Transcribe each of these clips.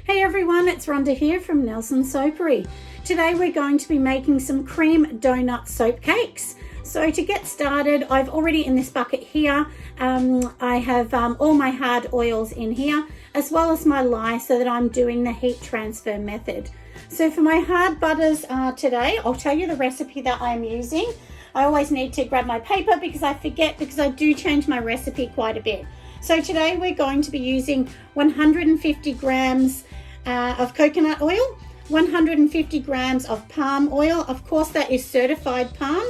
Hey everyone, it's Rhonda here from Nelson Soapery. Today we're going to be making some cream donut soap cakes. So to get started, I've already in this bucket here, I have all my hard oils in here, as well as my lye, so that I'm doing the heat transfer method. So for my hard butters today, I'll tell you the recipe that I'm using. I always need to grab my paper because I forget, because I do change my recipe quite a bit. So today we're going to be using 150 grams of coconut oil, 150 grams of palm oil, of course that is certified palm,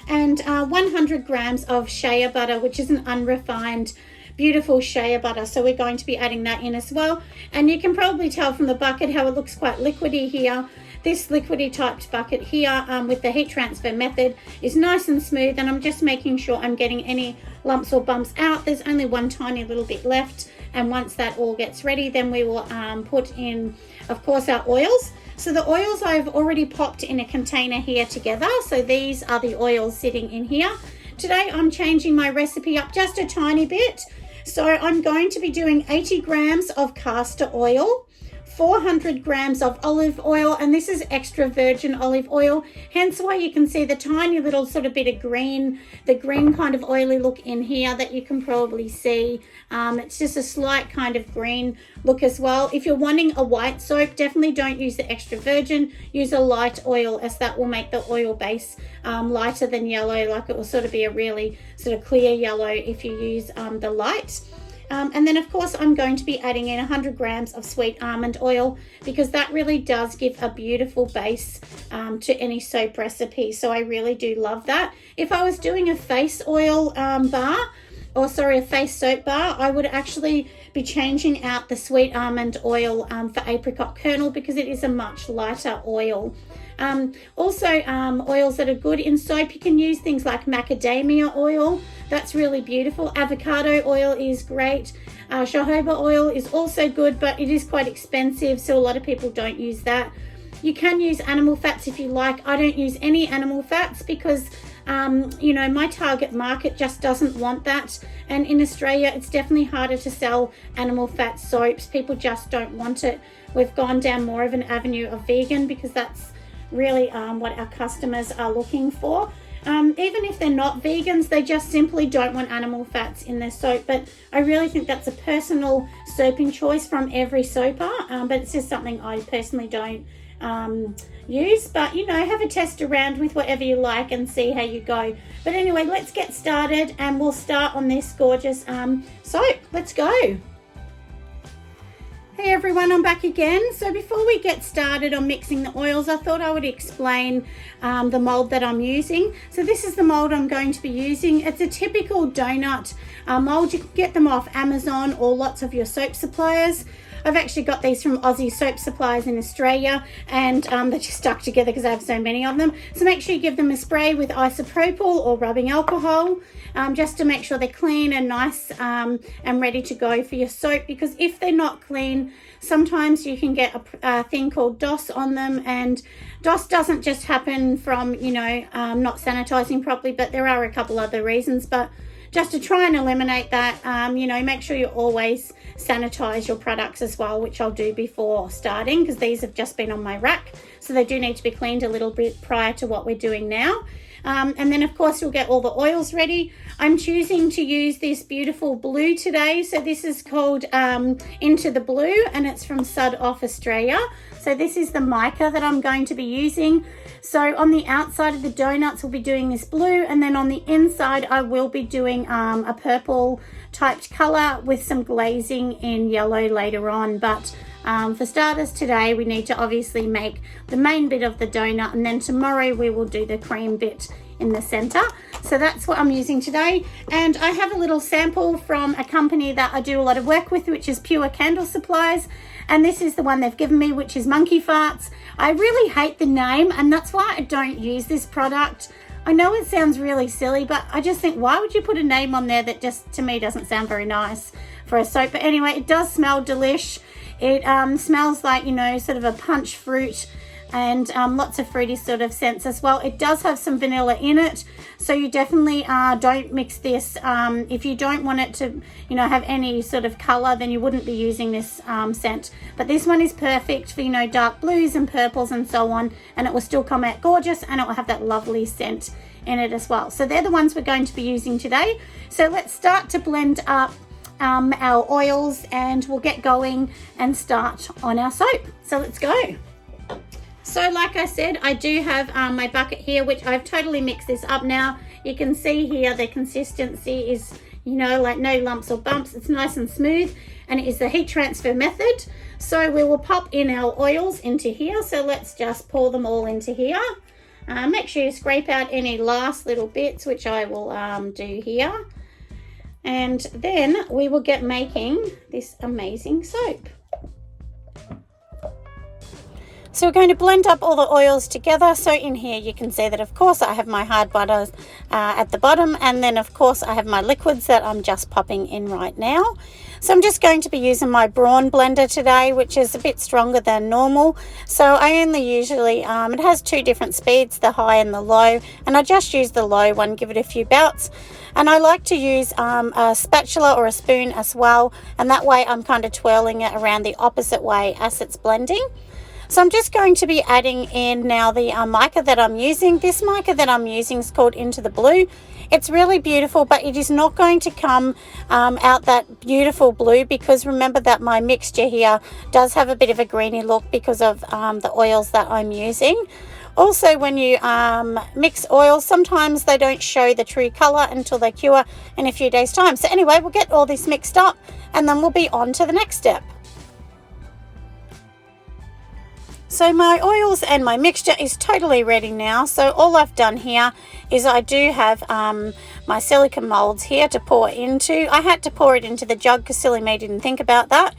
and 100 grams of shea butter, which is an unrefined beautiful shea butter. So we're going to be adding that in as well. And you can probably tell from the bucket how it looks quite liquidy here. This liquidy typed bucket here with the heat transfer method is nice and smooth, and I'm just making sure I'm getting any lumps or bumps out. There's only one tiny little bit left, and once that all gets ready, then we will put in, of course, our oils. So the oils I've already popped in a container here together. So these are the oils sitting in here. Today I'm changing my recipe up just a tiny bit. So I'm going to be doing 80 grams of castor oil, 400 grams of olive oil, and this is extra virgin olive oil, hence why you can see the tiny little sort of bit of green, the green kind of oily look in here that you can probably see. It's just a slight kind of green look as well. If you're wanting a white soap, definitely don't use the extra virgin, use a light oil, as that will make the oil base lighter than yellow, like it will sort of be a really sort of clear yellow if you use the light. And then of course I'm going to be adding in 100 grams of sweet almond oil, because that really does give a beautiful base to any soap recipe. So I really do love that. If I was doing a face oil a face soap bar, I would actually be changing out the sweet almond oil for apricot kernel, because it is a much lighter oil. Oils that are good in soap, you can use things like macadamia oil. That's really beautiful. Avocado oil is great. Jojoba oil is also good, but it is quite expensive, so a lot of people don't use that. You can use animal fats if you like. I don't use any animal fats because my target market just doesn't want that, and in Australia it's definitely harder to sell animal fat soaps. People just don't want it. We've gone down more of an avenue of vegan, because that's really what our customers are looking for. Even if they're not vegans, they just simply don't want animal fats in their soap. But I really think that's a personal soaping choice from every soaper, but it's just something I personally don't use. But have a test around with whatever you like and see how you go. But anyway, let's get started, and we'll start on this gorgeous soap. Let's go. Hey everyone, I'm back again. So before we get started on mixing the oils, I thought I would explain the mold that I'm using. So this is the mold I'm going to be using. It's a typical donut mold. You can get them off Amazon or lots of your soap suppliers. I've actually got these from Aussie Soap Supplies in Australia, and they're just stuck together because I have so many of them. So make sure you give them a spray with isopropyl or rubbing alcohol, just to make sure they're clean and nice and ready to go for your soap. Because if they're not clean, sometimes you can get a thing called DOS on them, and DOS doesn't just happen from not sanitizing properly, but there are a couple other reasons. But just to try and eliminate that, make sure you always sanitize your products as well, which I'll do before starting, because these have just been on my rack, so they do need to be cleaned a little bit prior to what we're doing now. And then of course you'll get all the oils ready. I'm choosing to use this beautiful blue today. So this is called Into the Blue, and it's from Sud off Australia. So this is the mica that I'm going to be using. So on the outside of the donuts we'll be doing this blue, and then on the inside I will be doing a purple typed color with some glazing in yellow later on. But for starters today we need to obviously make the main bit of the donut, and then tomorrow we will do the cream bit in the center. So that's what I'm using today. And I have a little sample from a company that I do a lot of work with, which is Pure Candle Supplies, and this is the one they've given me, which is Monkey Farts. I really hate the name, and that's why I don't use this product. I know it sounds really silly, but I just think, why would you put a name on there that just, to me, doesn't sound very nice for a soap? But anyway, it does smell delish. It smells like, sort of a punch fruit and lots of fruity sort of scents as well. It does have some vanilla in it, so you definitely don't mix this. If you don't want it to, you know, have any sort of color, then you wouldn't be using this scent. But this one is perfect for, you know, dark blues and purples and so on, and it will still come out gorgeous, and it will have that lovely scent in it as well. So they're the ones we're going to be using today. So let's start to blend up our oils, and we'll get going and start on our soap. So let's go. So like I said, I do have my bucket here, which I've totally mixed this up now. You can see here the consistency is, you know, like no lumps or bumps. It's nice and smooth, and it is the heat transfer method. So we will pop in our oils into here. So let's just pour them all into here. Make sure you scrape out any last little bits, which I will do here. And then we will get making this amazing soap. So we're going to blend up all the oils together. So in here you can see that, of course, I have my hard butters at the bottom, and then of course I have my liquids that I'm just popping in right now. So I'm just going to be using my Braun blender today, which is a bit stronger than normal. So I only usually, it has two different speeds, the high and the low, and I just use the low one, give it a few bouts. And I like to use a spatula or a spoon as well, and that way I'm kind of twirling it around the opposite way as it's blending. So I'm just going to be adding in now the mica that I'm using. This mica that I'm using is called Into the Blue. It's really beautiful, but it is not going to come out that beautiful blue, because remember that my mixture here does have a bit of a greeny look because of the oils that I'm using. Also, when you mix oils, sometimes they don't show the true color until they cure in a few days' time. So anyway, we'll get all this mixed up, and then we'll be on to the next step. So my oils and my mixture is totally ready now. So all I've done here is I do have my silicone molds here to pour into. I had to pour it into the jug because silly me didn't think about that.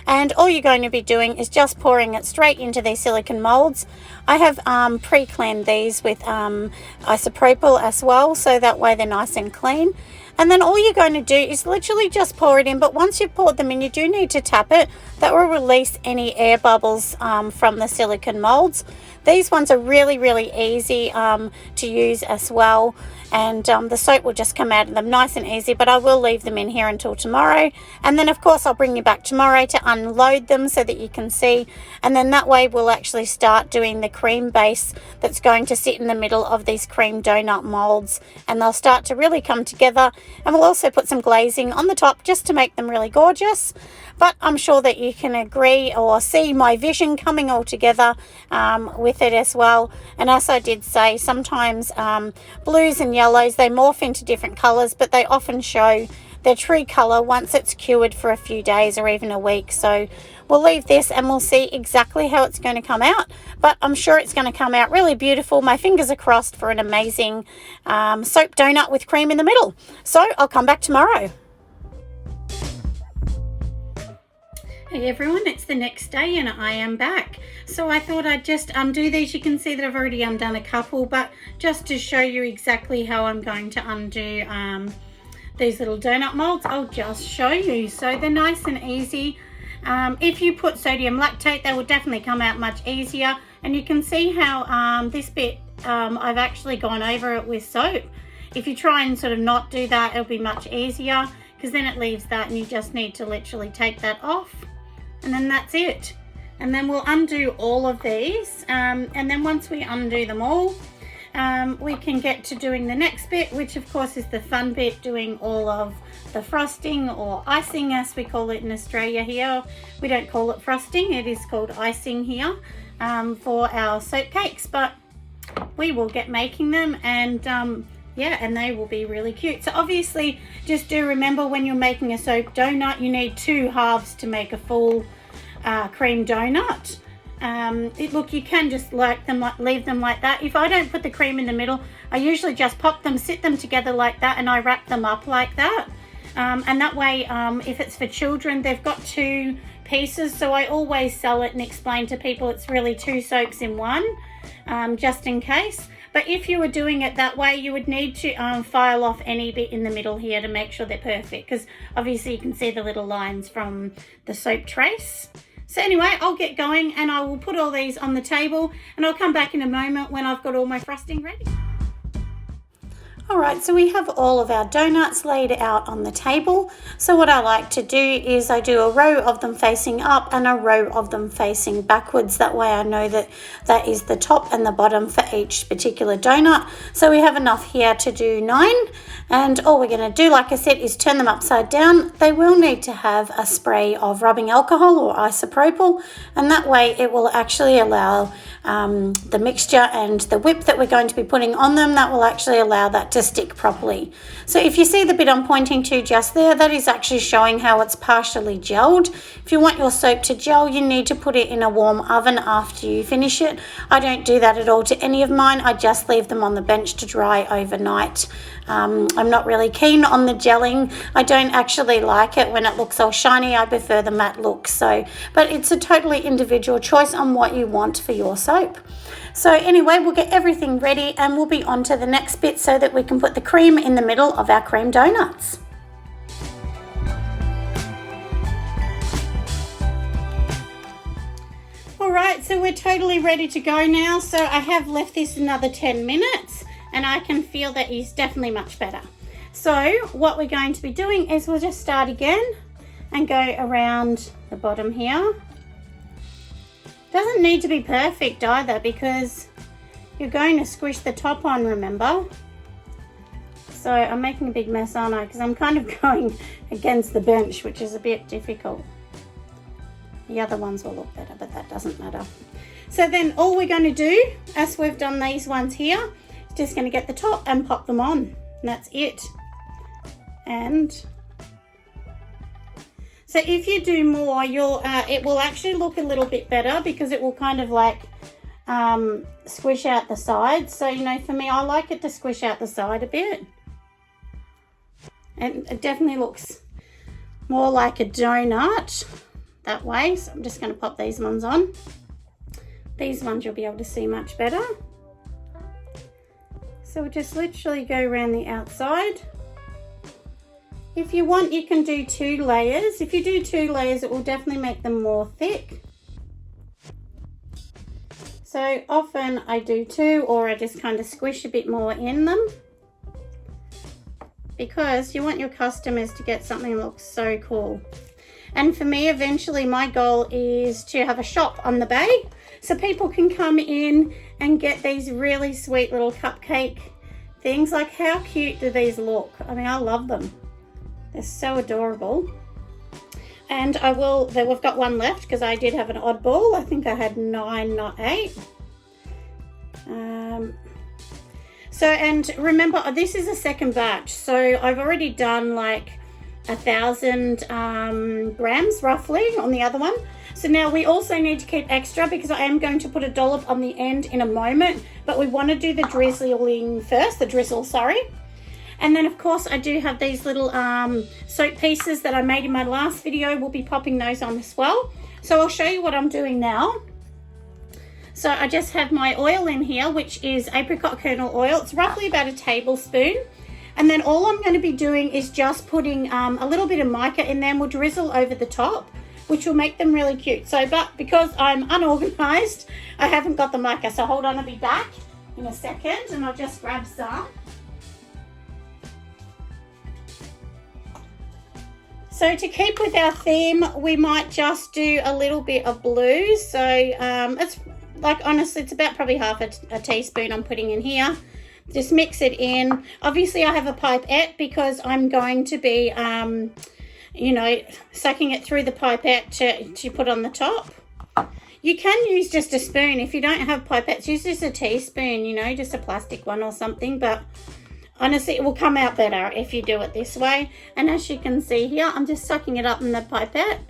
And all you're going to be doing is just pouring it straight into these silicone molds. I have pre-cleaned these with isopropyl as well, so that way they're nice and clean. And then all you're going to do is literally just pour it in, but once you've poured them in, you do need to tap it. That will release any air bubbles from the silicone molds. These ones are really, really easy to use as well, and the soap will just come out of them nice and easy, but I will leave them in here until tomorrow. And then of course I'll bring you back tomorrow to unload them so that you can see, and then that way we'll actually start doing the cream base that's going to sit in the middle of these cream donut molds, and they'll start to really come together. And we'll also put some glazing on the top just to make them really gorgeous. But I'm sure that you can agree or see my vision coming all together with it as well. And as I did say, sometimes blues and yellows, they morph into different colors, but they often show their true color once it's cured for a few days or even a week. So we'll leave this and we'll see exactly how it's going to come out, but I'm sure it's going to come out really beautiful. My fingers are crossed for an amazing soap donut with cream in the middle. So I'll come back tomorrow. Hey everyone, it's the next day and I am back. So I thought I'd just undo these. You can see that I've already undone a couple, but just to show you exactly how I'm going to undo these little donut molds, I'll just show you. So they're nice and easy. If you put sodium lactate, they will definitely come out much easier. And you can see how this bit, I've actually gone over it with soap. If you try and sort of not do that, it'll be much easier, because then it leaves that and you just need to literally take that off. And then that's it. And then we'll undo all of these. And then once we undo them all, we can get to doing the next bit, which of course is the fun bit, doing all of the frosting or icing as we call it in Australia here. We don't call it frosting, it is called icing here for our soap cakes, but we will get making them, and yeah, and they will be really cute. So obviously just do remember, when you're making a soap donut, you need 2 halves to make a full cream donut. Look, you can just leave them like that. If I don't put the cream in the middle, I usually just pop them, sit them together like that, and I wrap them up like that. And that way, if it's for children, they've got 2 pieces. So I always sell it and explain to people it's really 2 soaps in one, just in case. But if you were doing it that way, you would need to file off any bit in the middle here to make sure they're perfect, because obviously you can see the little lines from the soap trace. So anyway, I'll get going and I will put all these on the table, and I'll come back in a moment when I've got all my frosting ready. All right, so we have all of our donuts laid out on the table. So what I like to do is I do a row of them facing up and a row of them facing backwards. That way I know that that is the top and the bottom for each particular donut. So we have enough here to do 9. And all we're going to do, like I said, is turn them upside down. They will need to have a spray of rubbing alcohol or isopropyl, and that way it will actually allow the mixture and the whip that we're going to be putting on them, that will actually allow that to stick properly. So if you see the bit I'm pointing to just there, that is actually showing how it's partially gelled. If you want your soap to gel, you need to put it in a warm oven after you finish it. I don't do that at all to any of mine. I just leave them on the bench to dry overnight. I'm not really keen on the gelling. I don't actually like it when it looks all shiny. I prefer the matte look. But it's a totally individual choice on what you want for your soap. So anyway, we'll get everything ready and we'll be on to the next bit so that we can put the cream in the middle of our cream donuts. All right, so we're totally ready to go now. So I have left this another 10 minutes. And I can feel that he's definitely much better. So what we're going to be doing is we'll just start again and go around the bottom here. Doesn't need to be perfect either, because you're going to squish the top on, remember? So I'm making a big mess, aren't I? Because I'm kind of going against the bench, which is a bit difficult. The other ones will look better, but that doesn't matter. So then all we're going to do, as we've done these ones here, just going to get the top and pop them on, and that's it. And so if you do more, it will actually look a little bit better, because it will kind of like squish out the sides. So, you know, for me, I like it to squish out the side a bit, and it definitely looks more like a donut that way. So I'm just going to pop these ones on. These ones you'll be able to see much better. So we'll just literally go around the outside. If you want, you can do 2 layers. If you do 2 layers, it will definitely make them more thick. So often I do 2, or I just kind of squish a bit more in them, because you want your customers to get something that looks so cool. And for me, eventually my goal is to have a shop on the bay, so people can come in and get these really sweet little cupcake things. Like, how cute do these look? I mean, I love them. They're so adorable. And we've got one left, because I did have an oddball. I think I had 9, not 8. And remember, this is a second batch. So I've already done like 1,000 grams roughly on the other one. So now we also need to keep extra, because I am going to put a dollop on the end in a moment, but we want to do the drizzling first, the drizzle, sorry. And then of course I do have these little soap pieces that I made in my last video. We'll be popping those on as well. So I'll show you what I'm doing now. So I just have my oil in here, which is apricot kernel oil. It's roughly about a tablespoon. And then all I'm going to be doing is just putting a little bit of mica in there, and we'll drizzle over the top, which will make them really cute. So, but because I'm unorganized, I haven't got the mica. So hold on, I'll be back in a second, and I'll just grab some. So to keep with our theme, we might just do a little bit of blue. So it's like, honestly, it's about probably half a teaspoon I'm putting in here. Just mix it in. Obviously I have a pipette, because I'm going to be you know, sucking it through the pipette to put on the top. You can use just a spoon. If you don't have pipettes, use just a teaspoon, you know, just a plastic one or something. But honestly, it will come out better if you do it this way. And as you can see here, I'm just sucking it up in the pipette.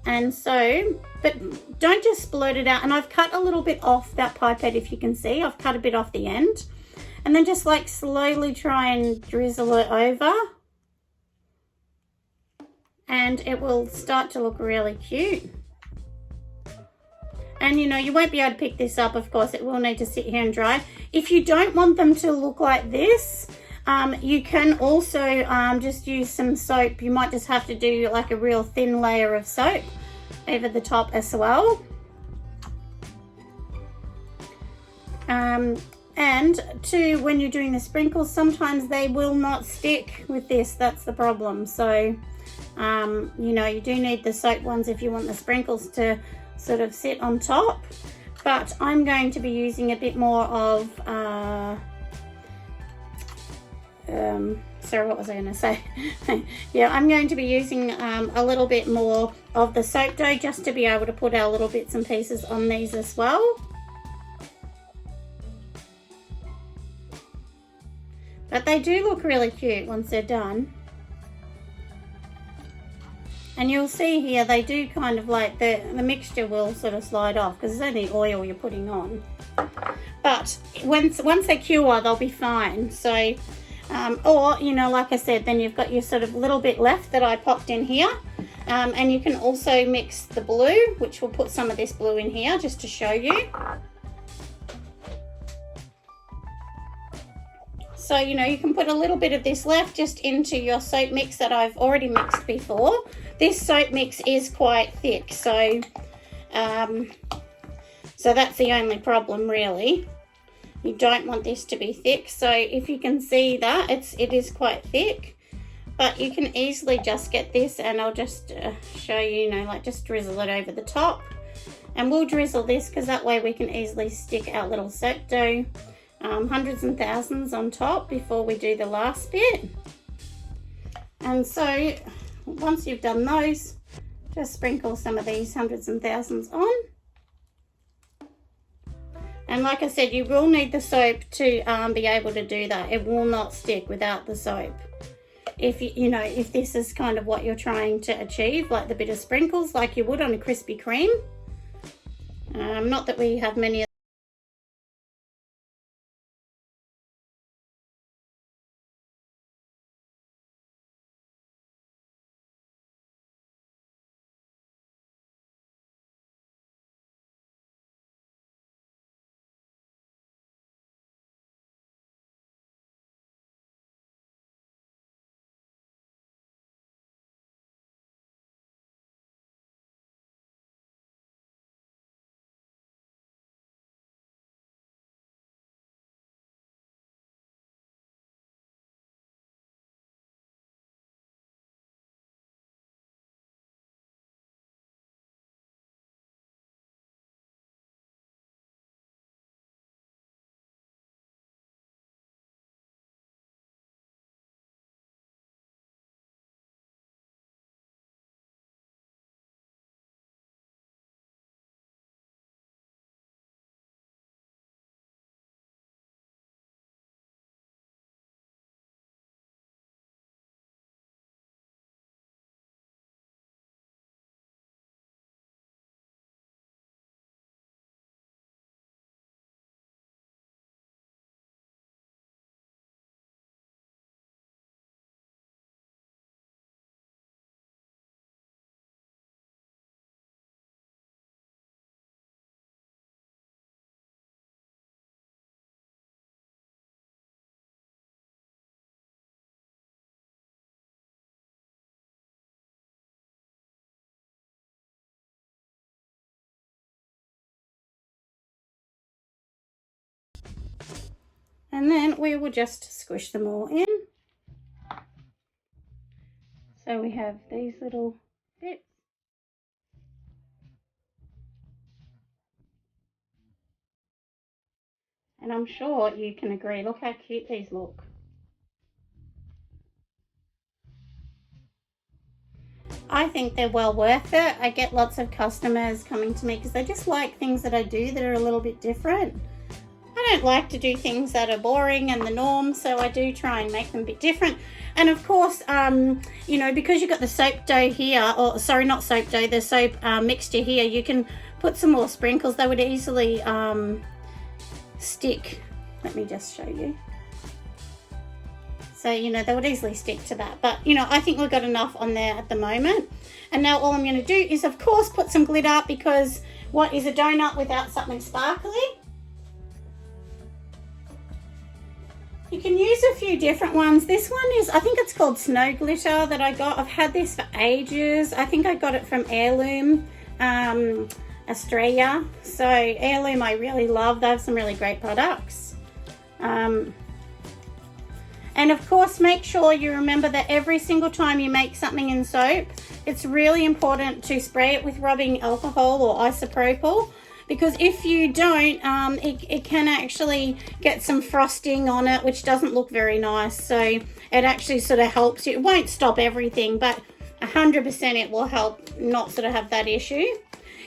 And so, but don't just splurt it out. And I've cut a little bit off that pipette, if you can see. I've cut a bit off the end. And then just like slowly try and drizzle it over. And it will start to look really cute. And you know, you won't be able to pick this up, of course. It will need to sit here and dry. If you don't want them to look like this, you can also just use some soap. You might just have to do like a real thin layer of soap over the top as well. And too, when you're doing the sprinkles, sometimes they will not stick with this. That's the problem. So, you know, you do need the soap ones if you want the sprinkles to sort of sit on top. But I'm going to be using a bit more of, sorry, what was I going to say? Yeah, I'm going to be using a little bit more of the soap dough just to be able to put our little bits and pieces on these as well. But they do look really cute once they're done. And you'll see here, they do kind of like, the mixture will sort of slide off because it's only oil you're putting on. But once they cure, they'll be fine. So, or, you know, like I said, then you've got your sort of little bit left that I popped in here. And you can also mix the blue, which we'll put some of this blue in here just to show you. So, you know, you can put a little bit of this left just into your soap mix that I've already mixed before. This soap mix is quite thick, so that's the only problem really. You don't want this to be thick, so if you can see that, it is quite thick, but you can easily just get this, and I'll just show you, you know, like just drizzle it over the top. And we'll drizzle this because that way we can easily stick our little soap dough hundreds and thousands on top before we do the last bit. And so once you've done those, just sprinkle some of these hundreds and thousands on. And like I said, you will need the soap to be able to do that. It will not stick without the soap. If you know, if this is kind of what you're trying to achieve, like the bit of sprinkles like you would on a Krispy Kreme. Not that we have many. And then we will just squish them all in. So we have these little bits. And I'm sure you can agree, look how cute these look. I think they're well worth it. I get lots of customers coming to me because they just like things that I do that are a little bit different. I don't like to do things that are boring and the norm, so I do try and make them a bit different. And of course, you know, because you've got the soap dough here, or sorry, not soap dough, the soap mixture here, you can put some more sprinkles. They would easily stick. Let me just show you. So, you know, they would easily stick to that. But, you know, I think we've got enough on there at the moment. And now all I'm going to do is, of course, put some glitter, because what is a donut without something sparkly? You can use a few different ones. This one is, I think it's called Snow Glitter that I got. I've had this for ages. I think I got it from Heirloom. Australia. So Heirloom I really love. They have some really great products. And of course, make sure you remember that every single time you make something in soap, it's really important to spray it with rubbing alcohol or isopropyl, because if you don't, it can actually get some frosting on it, which doesn't look very nice. So it actually sort of helps you. It won't stop everything, but 100% it will help not sort of have that issue.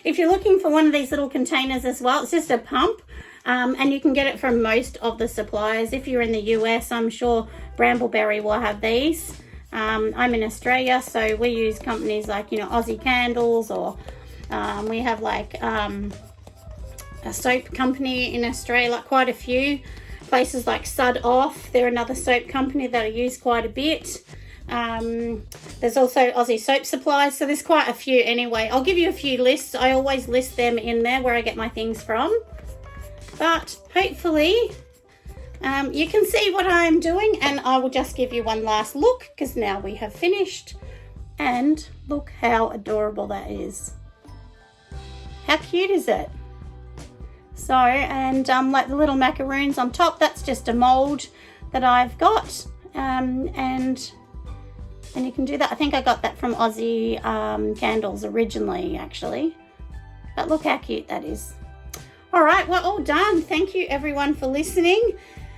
If you're looking for one of these little containers as well, it's just a pump. And you can get it from most of the suppliers. If you're in the US, I'm sure Brambleberry will have these. I'm in Australia, so we use companies like, you know, Aussie Candles, or we have like a soap company in Australia, like quite a few. Places like Sud Off, they're another soap company that I use quite a bit. There's also Aussie Soap Supplies, so there's quite a few anyway. I'll give you a few lists. I always list them in there where I get my things from. But hopefully you can see what I'm doing, and I will just give you one last look because now we have finished. And look how adorable that is. How cute is it? So, and like the little macaroons on top, that's just a mold that I've got. And you can do that. I think I got that from Aussie Candles originally, actually. But look how cute that is. All right, we're all done. Thank you everyone for listening.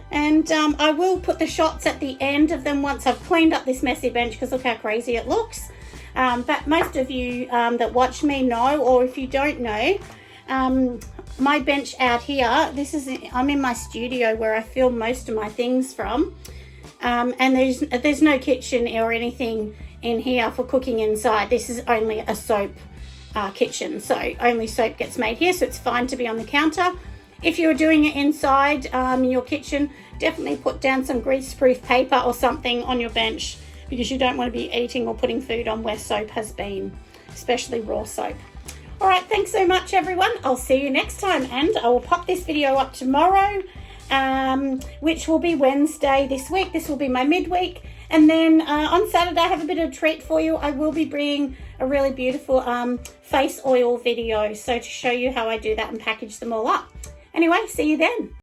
And I will put the shots at the end of them once I've cleaned up this messy bench, because look how crazy it looks. But most of you that watch me know, or if you don't know, my bench out here, I'm in my studio where I film most of my things from. And there's no kitchen or anything in here for cooking inside. This is only a soap kitchen, so only soap gets made here, so it's fine to be on the counter. If you're doing it inside in your kitchen, definitely put down some grease-proof paper or something on your bench, because you don't want to be eating or putting food on where soap has been, especially raw soap. All right, thanks so much everyone. I'll see you next time, and I will pop this video up tomorrow, which will be Wednesday this week. This will be my midweek. And then on Saturday, I have a bit of a treat for you. I will be bringing a really beautiful face oil video, so to show you how I do that and package them all up. Anyway, see you then.